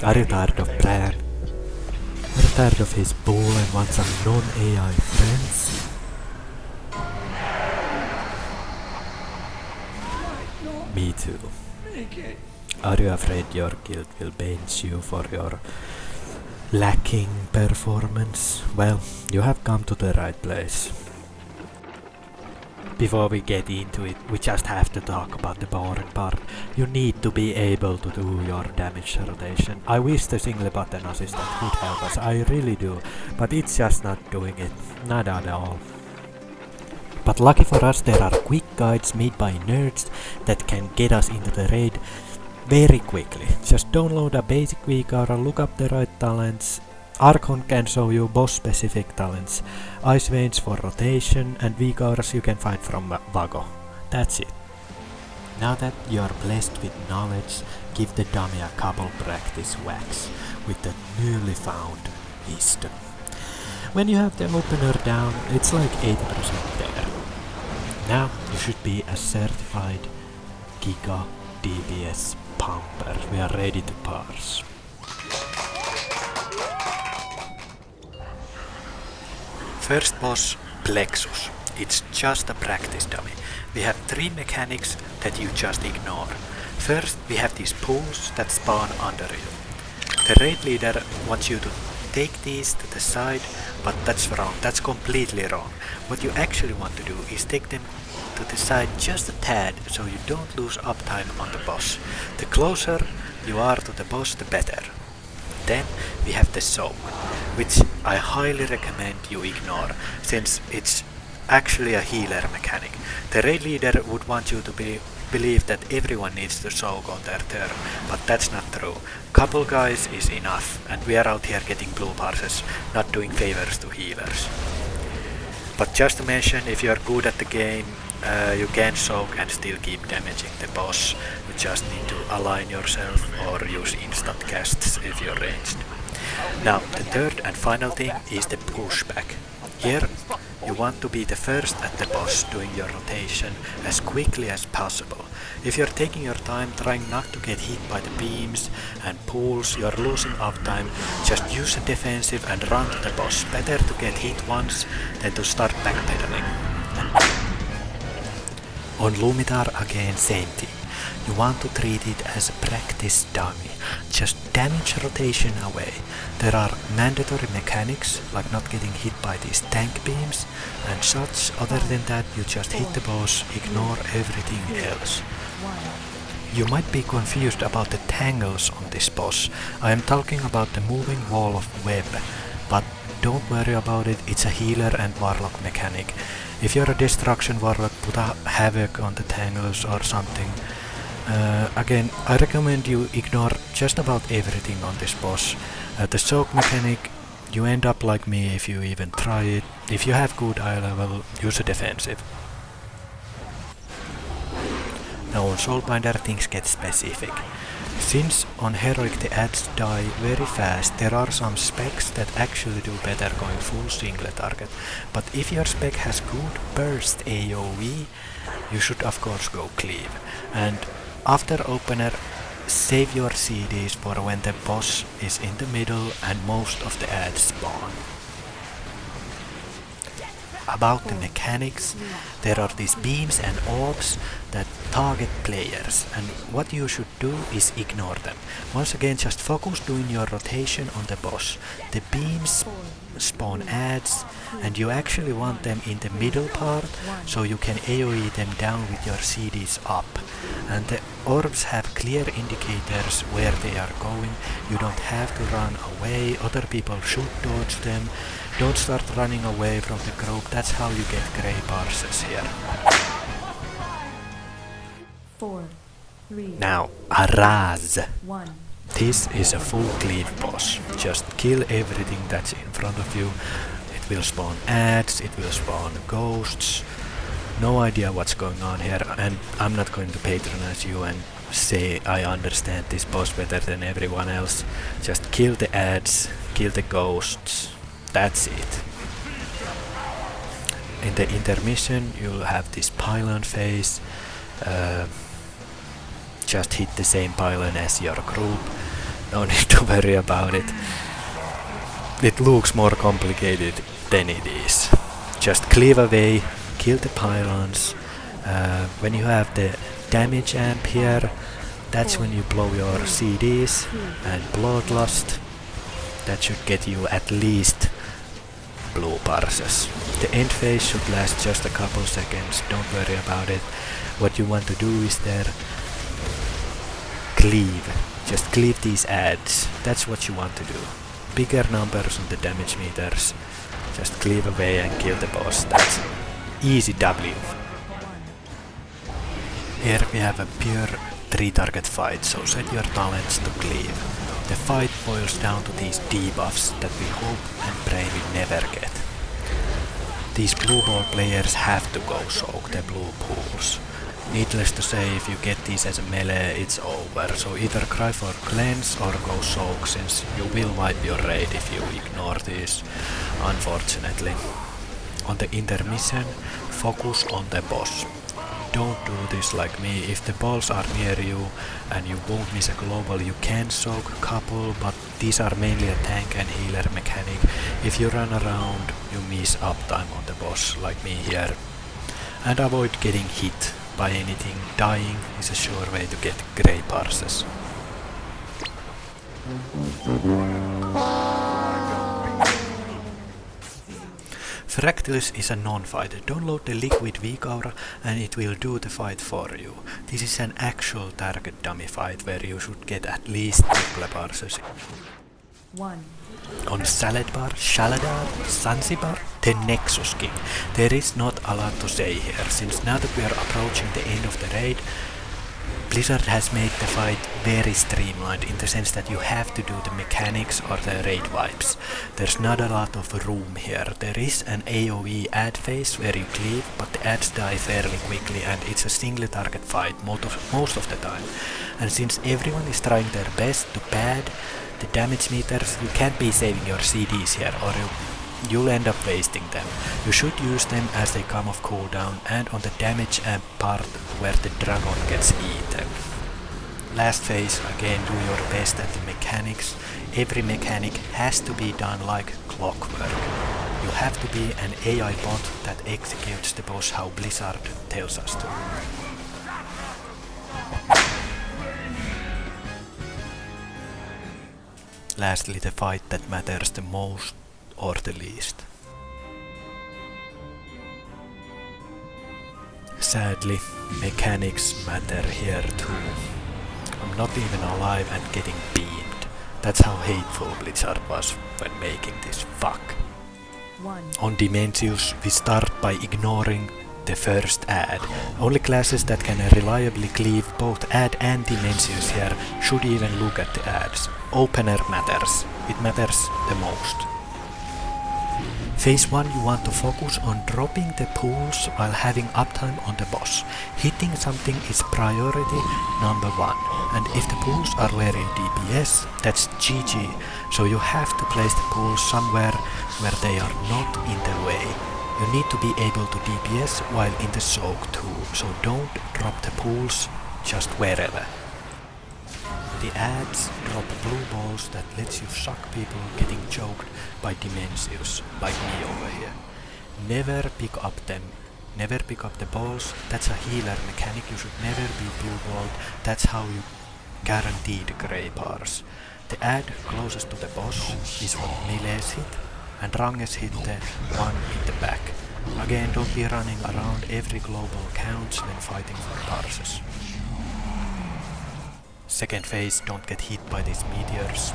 Are you tired of Bran? Are you tired of his bull and want some non-AI friends? Me too. Are you afraid your guild will bench you for your lacking performance? Well, you have come to the right place. Before we get into it, we just have to talk about the boring part. You need to be able to do your damage rotation. I wish the single button assistant would help us, I really do, but it's just not doing it, not at all. But lucky for us, there are quick guides made by nerds that can get us into the raid very quickly. Just download a basic VCAR, look up the right talents. Archon can show you boss specific talents, Ice Veins for rotation, and VCARs you can find from Vago. That's it. Now that you're blessed with knowledge, give the dummy a couple practice whacks with the newly found wisdom. When you have the opener down, it's like 80% there. Now you should be a certified Giga DPS pumper. We are ready to parse. First boss, Plexus. It's just a practice dummy. We have 3 mechanics that you just ignore. First, we have these pools that spawn under you. The raid leader wants you to take these to the side, but that's wrong. That's completely wrong. What you actually want to do is take them to the side just a tad so you don't lose uptime on the boss. The closer you are to the boss, the better. Then we have the soak, which I highly recommend you ignore, since it's actually a healer mechanic. The raid leader would want you to believe that everyone needs to soak on their turn, but that's not true. Couple guys is enough, and we are out here getting blue parses, not doing favors to healers. But just to mention, if you are good at the game, you can soak and still keep damaging the boss. You just need to align yourself or use instant casts if you're ranged. Now, the third and final thing is the pushback. Here, you want to be the first at the boss doing your rotation as quickly as possible. If you're taking your time trying not to get hit by the beams and pools, you're losing uptime. Just use a defensive and run to the boss. Better to get hit once than to start backpedaling. On Lumitar again, same thing. You want to treat it as a practice dummy. Just damage rotation away. There are mandatory mechanics, like not getting hit by these tank beams and such. Other than that, you just hit the boss, ignore everything else. You might be confused about the tangles on this boss. I am talking about the moving wall of web, but don't worry about it, it's a healer and warlock mechanic. If you're a destruction warlock, put a havoc on the tangles or something. Again, I recommend you ignore just about everything on this boss. The soak mechanic, you end up like me if you even try it. If you have good eye level, use a defensive. Now on Soulbinder things get specific. Since on Heroic the ads die very fast, there are some specs that actually do better going full single target. But if your spec has good burst AoE, you should of course go cleave. And after opener, save your CDs for when the boss is in the middle and most of the ads spawn. About the mechanics, there are these beams and orbs that target players, and what you should do is ignore them. Once again, just focus doing your rotation on the boss. The beams spawn ads, and you actually want them in the middle part so you can AoE them down with your CDs up. And the orbs have clear indicators where they are going. You don't have to run away, other people should dodge them. Don't start running away from the group, that's how you get grey parses here. 4, 3, now, Araz. 1. This is a full cleave boss. Just kill everything that's in front of you. It will spawn ads, it will spawn ghosts. No idea what's going on here, and I'm not going to patronize you and say I understand this boss better than everyone else. Just kill the ads, kill the ghosts. That's it. In the intermission, you'll have this pylon phase. Just hit the same pylon as your group. No need to worry about it. It looks more complicated than it is. Just cleave away, kill the pylons. When you have the damage amp here, that's when you blow your CDs and bloodlust. That should get you at least blue parses. The end phase should last just a couple seconds, don't worry about it. What you want to do is there cleave. Just cleave these adds. That's what you want to do. Bigger numbers on the damage meters. Just cleave away and kill the boss. That's easy W. Here we have a pure 3-target fight, so set your talents to cleave. The fight boils down to these debuffs that we hope and pray we never get. These blue ball players have to go soak the blue pools. Needless to say, if you get these as a melee, it's over, so either cry for cleanse or go soak, since you will wipe your raid if you ignore these, unfortunately. On the intermission, focus on the boss. Don't do this like me. If the balls are near you and you won't miss a global, you can soak a couple, but these are mainly a tank and healer mechanic. If you run around, you miss uptime on the boss, like me here. And avoid getting hit by anything. Dying is a sure way to get grey parses. Fractus is a non-fighter. Download the liquid weak aura and it will do the fight for you. This is an actual target dummy fight where you should get at least triple parses. 1. On Salad Bar, Shaladar, Zanzibar, the Nexus King. There is not a lot to say here, since now that we are approaching the end of the raid, Blizzard has made the fight very streamlined in the sense that you have to do the mechanics or the raid vibes. There's not a lot of room here. There is an AoE ad phase where you cleave, but the ads die fairly quickly and it's a single target fight most of the time. And since everyone is trying their best to pad the damage meters, you can't be saving your CDs here or you'll end up wasting them. You should use them as they come off cooldown and on the damage amp part where the dragon gets eaten. Last phase, again do your best at the mechanics. Every mechanic has to be done like clockwork. You have to be an AI bot that executes the boss how Blizzard tells us to. Lastly, the fight that matters the most or the least. Sadly, mechanics matter here too. I'm not even alive and getting beamed. That's how hateful Blizzard was when making this fuck. 1. On Dimensius, we start by ignoring the first ad. Only classes that can reliably cleave both ad and Dimensius here should even look at the ads. Opener matters. It matters the most. Phase 1, you want to focus on dropping the pools while having uptime on the boss. Hitting something is priority number 1, and if the pools are where you DPS, that's GG, so you have to place the pools somewhere where they are not in the way. You need to be able to DPS while in the soak too, so don't drop the pools just wherever. The ads drop blue balls that lets you suck people getting choked by Dimensius, like me over here. Never pick up them. Never pick up the balls. That's a healer mechanic. You should never be blue balled. That's how you guaranteed grey parse. The ad closest to the boss is what melees hit, and Ranges hit the one in the back. Again, don't be running around. Every global counts when fighting for parses. Second phase, don't get hit by these meteors.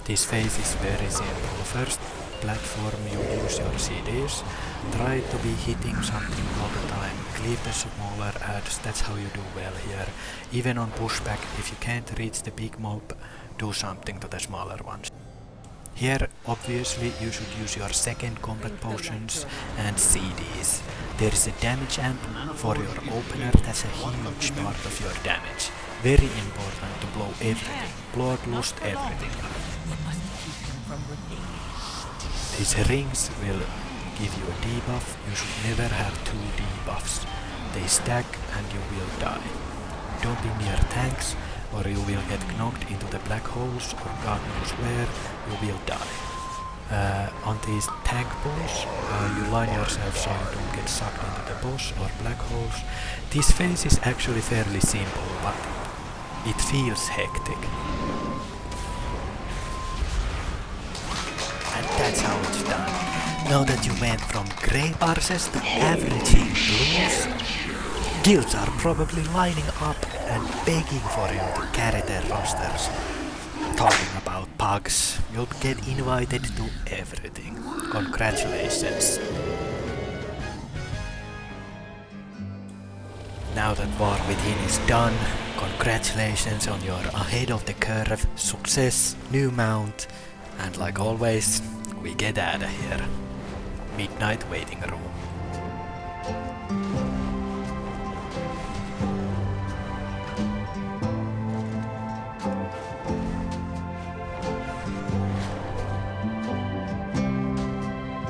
This phase is very simple. First platform, you use your CDs. Try to be hitting something all the time. Cleave the smaller ads, that's how you do well here. Even on pushback, if you can't reach the big mob, do something to the smaller ones. Here, obviously, you should use your second combat potions and CDs. There is a damage amp for your opener, that's a huge part of your damage. Very important to blow everything, bloodlust everything. These rings will give you a debuff. You should never have 2 debuffs. They stack and you will die. Don't be near tanks. or you will get knocked into the black holes, or God knows where, you will die. On these tank pools, you line yourself so you don't get sucked into the boss or black holes. This phase is actually fairly simple, but it feels hectic. And that's how it's done. Now that you went from grey parses to averaging blues, guilds are probably lining up and begging for you to carry their rosters. Talking about pugs, you'll get invited to everything. Congratulations. Now that War Within is done, congratulations on your ahead of the curve success, new mount, and like always, we get out of here. Midnight waiting room.